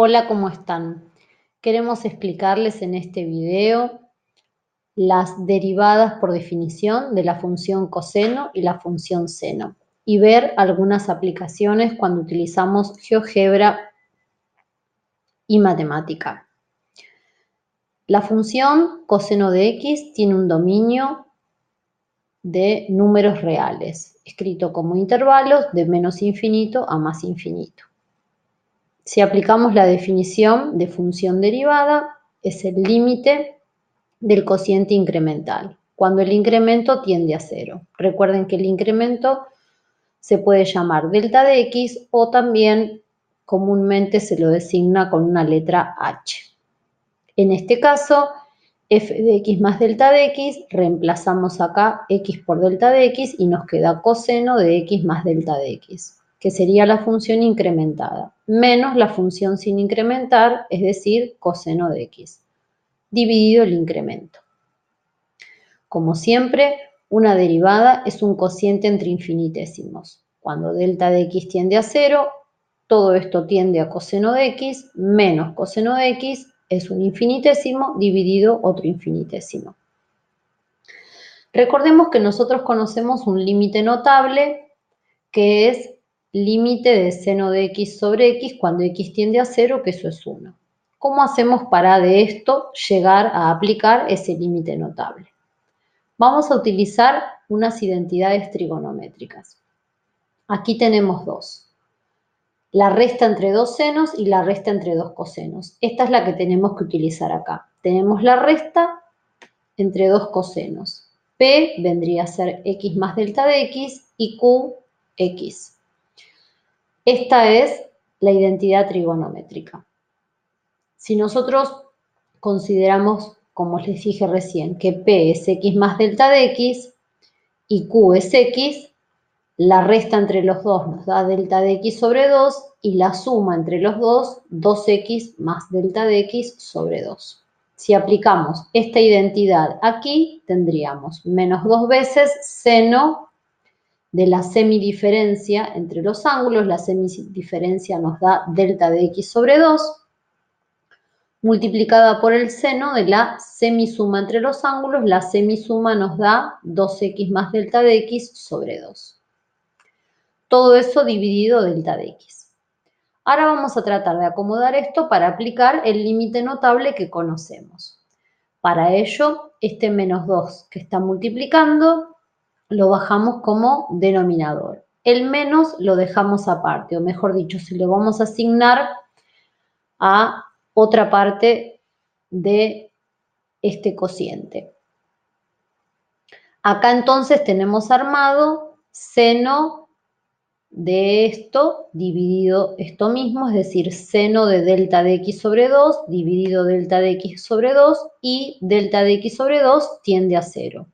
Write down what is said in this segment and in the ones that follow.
Hola, ¿cómo están? Queremos explicarles en este video las derivadas por definición de la función coseno y la función seno y ver algunas aplicaciones cuando utilizamos GeoGebra y matemática. La función coseno de x tiene un dominio de números reales, escrito como intervalos de menos infinito a más infinito. Si aplicamos la definición de función derivada, es el límite del cociente incremental, cuando el incremento tiende a cero. Recuerden que el incremento se puede llamar delta de x o también comúnmente se lo designa con una letra h. En este caso, f de x más delta de x, reemplazamos acá x por delta de x y nos queda coseno de x más delta de x, que sería la función incrementada, menos la función sin incrementar, es decir, coseno de x, dividido el incremento. Como siempre, una derivada es un cociente entre infinitésimos. Cuando delta de x tiende a cero, todo esto tiende a coseno de x, menos coseno de x es un infinitésimo dividido otro infinitésimo. Recordemos que nosotros conocemos un límite notable que es límite de seno de x sobre x cuando x tiende a cero, que eso es 1. ¿Cómo hacemos para de esto llegar a aplicar ese límite notable? Vamos a utilizar unas identidades trigonométricas. Aquí tenemos dos. La resta entre dos senos y la resta entre dos cosenos. Esta es la que tenemos que utilizar acá. Tenemos la resta entre dos cosenos. P vendría a ser x más delta de x y Q, x. Esta es la identidad trigonométrica. Si nosotros consideramos, como les dije recién, que P es x más delta de x y Q es x, la resta entre los dos nos da delta de x sobre 2 y la suma entre los dos, 2x más delta de x sobre 2. Si aplicamos esta identidad aquí, tendríamos menos 2 veces seno de la semidiferencia entre los ángulos. La semidiferencia nos da delta de x sobre 2, multiplicada por el seno de la semisuma entre los ángulos. La semisuma nos da 2x más delta de x sobre 2. Todo eso dividido delta de x. Ahora vamos a tratar de acomodar esto para aplicar el límite notable que conocemos. Para ello, este menos 2 que está multiplicando, lo bajamos como denominador. El menos lo dejamos aparte, o mejor dicho, se lo vamos a asignar a otra parte de este cociente. Acá entonces tenemos armado seno de esto dividido esto mismo, es decir, seno de delta de x sobre 2 dividido delta de x sobre 2 y delta de x sobre 2 tiende a 0.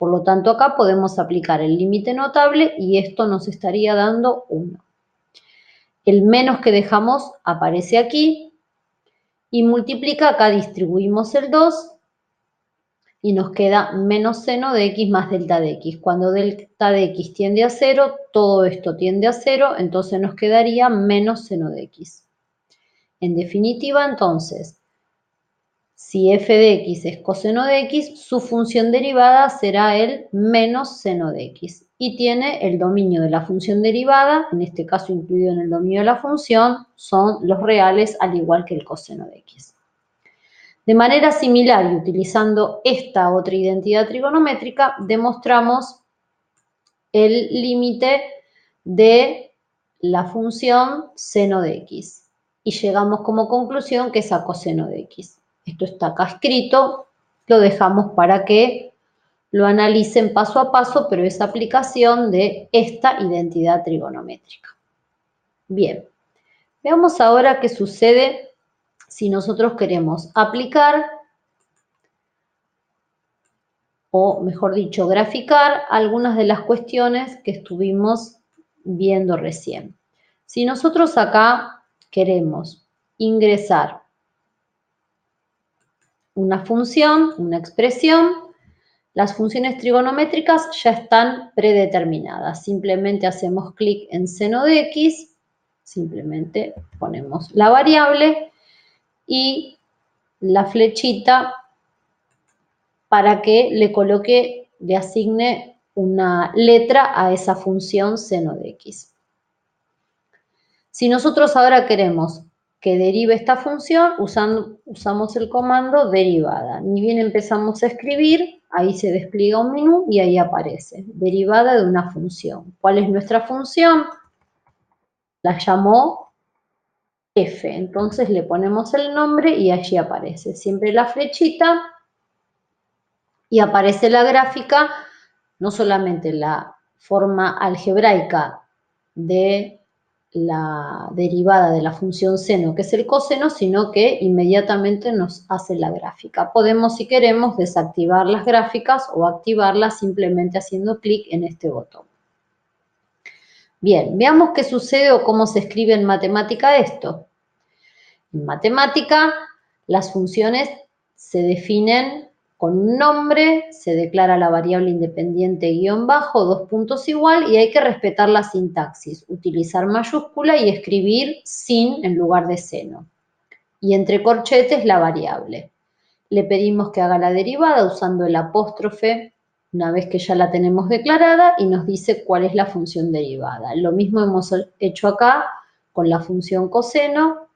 Por lo tanto, acá podemos aplicar el límite notable y esto nos estaría dando 1. El menos que dejamos aparece aquí y multiplica, acá distribuimos el 2 y nos queda menos seno de x más delta de x. Cuando delta de x tiende a 0, todo esto tiende a 0, entonces nos quedaría menos seno de x. En definitiva, entonces, si f de x es coseno de x, su función derivada será el menos seno de x. Y tiene el dominio de la función derivada, en este caso incluido en el dominio de la función, son los reales al igual que el coseno de x. De manera similar y utilizando esta otra identidad trigonométrica, demostramos el límite de la función seno de x y llegamos como conclusión que es a coseno de x. Esto está acá escrito, lo dejamos para que lo analicen paso a paso, pero es aplicación de esta identidad trigonométrica. Bien, veamos ahora qué sucede si nosotros queremos aplicar, o mejor dicho, graficar algunas de las cuestiones que estuvimos viendo recién. Si nosotros acá queremos ingresar una función, una expresión, las funciones trigonométricas ya están predeterminadas. Simplemente hacemos clic en seno de x, simplemente ponemos la variable y la flechita para que le asigne una letra a esa función seno de x. Si nosotros ahora queremos que derive esta función, usamos el comando derivada. Ni bien empezamos a escribir, ahí se despliega un menú y ahí aparece, derivada de una función. ¿Cuál es nuestra función? La llamó f, entonces le ponemos el nombre y allí aparece. Siempre la flechita y aparece la gráfica, no solamente la forma algebraica de la derivada de la función seno, que es el coseno, sino que inmediatamente nos hace la gráfica. Podemos, si queremos, desactivar las gráficas o activarlas simplemente haciendo clic en este botón. Bien, veamos qué sucede o cómo se escribe en matemática esto. En matemática, las funciones se definen con un nombre, se declara la variable independiente guión bajo, 2 puntos igual, y hay que respetar la sintaxis, utilizar mayúscula y escribir sin en lugar de seno. Y entre corchetes la variable. Le pedimos que haga la derivada usando el apóstrofe una vez que ya la tenemos declarada y nos dice cuál es la función derivada. Lo mismo hemos hecho acá con la función coseno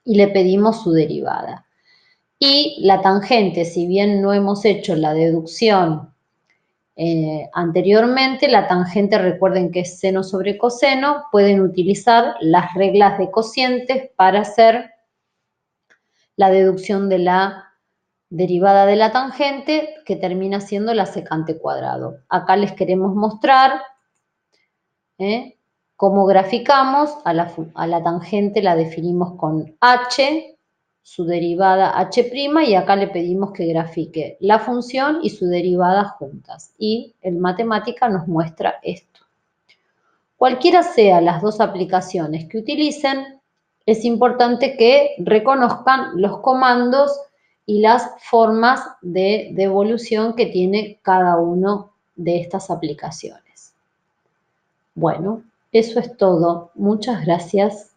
y le pedimos su derivada. Y la tangente, si bien no hemos hecho la deducción anteriormente, la tangente, recuerden que es seno sobre coseno, pueden utilizar las reglas de cocientes para hacer la deducción de la derivada de la tangente, que termina siendo la secante cuadrado. Acá les queremos mostrar cómo graficamos a la tangente, la definimos con h, su derivada h', y acá le pedimos que grafique la función y su derivada juntas. Y el matemática nos muestra esto. Cualquiera sea las dos aplicaciones que utilicen, es importante que reconozcan los comandos y las formas de devolución que tiene cada uno de estas aplicaciones. Bueno, eso es todo. Muchas gracias.